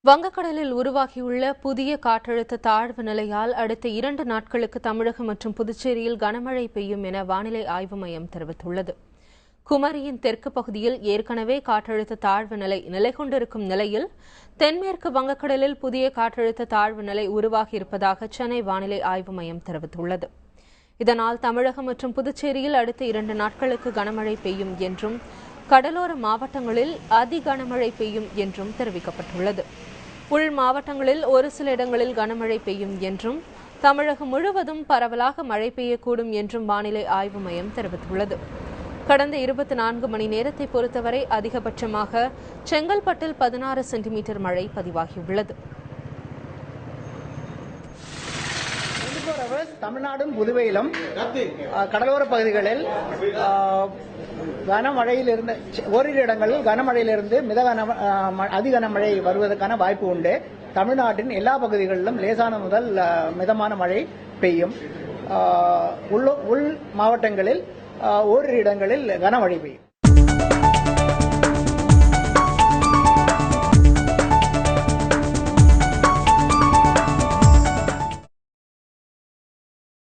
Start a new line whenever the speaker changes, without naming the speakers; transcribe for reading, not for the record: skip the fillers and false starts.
வங்கக்கடலில் உருவாகியுள்ள புதிய காற்றழுத்த தாழ்வு நிலையால் அடுத்த 2 நாட்களுக்கு தமிழகம் மற்றும் புதுச்சேரியில் கனமழை பெய்யும் என வானிலை ஆய்வு மையம் தெரிவித்துள்ளது. குமரியின் தெற்கு பகுதியில் ஏற்கனவே காற்றழுத்த தாழ்வு நிலை கொண்டிருக்கும் நிலையில் தென்மேற்கு வங்கக்கடலில் புதிய காற்றழுத்த தாழ்வு நிலை உருவாகியிருப்பதாக சென்னை வானிலை ஆய்வு மையம் தெரிவித்துள்ளது. இதனால் தமிழகம் மற்றும் புதுச்சேரியில் அடுத்த 2 நாட்களுக்கு கனமழை பெய்யும் என்றும் கடலோர மாவட்டங்களில் அதி கனமழை பெய்யும் என்றும் தெரிவிக்கப்பட்டுள்ளது. உள் மாவட்டங்களில் ஒரு சில இடங்களில் கனமழை பெய்யும் என்றும் தமிழகம் முழுவதும் பரவலாக மழை பெய்யக்கூடும் என்றும் வானிலை ஆய்வு மையம் தெரிவித்துள்ளது. கடந்த 24 மணி நேரத்தை பொறுத்தவரை அதிகபட்சமாக செங்கல்பட்டில் 16 சென்டிமீட்டர் மழை பதிவாகியுள்ளது.
தமிழ்நாடும் புதுவையிலும் கடலோர பகுதிகளில் கனமழையிலிருந்து ஓரிரு இடங்களில் கனமழையிலிருந்து அதி கனமழை வருவதற்கான வாய்ப்பு உண்டு. தமிழ்நாட்டின் எல்லா பகுதிகளிலும் லேசான முதல் மிதமான மழை பெய்யும். உள் மாவட்டங்களில் ஓரிரு இடங்களில் கனமழை பெய்யும்.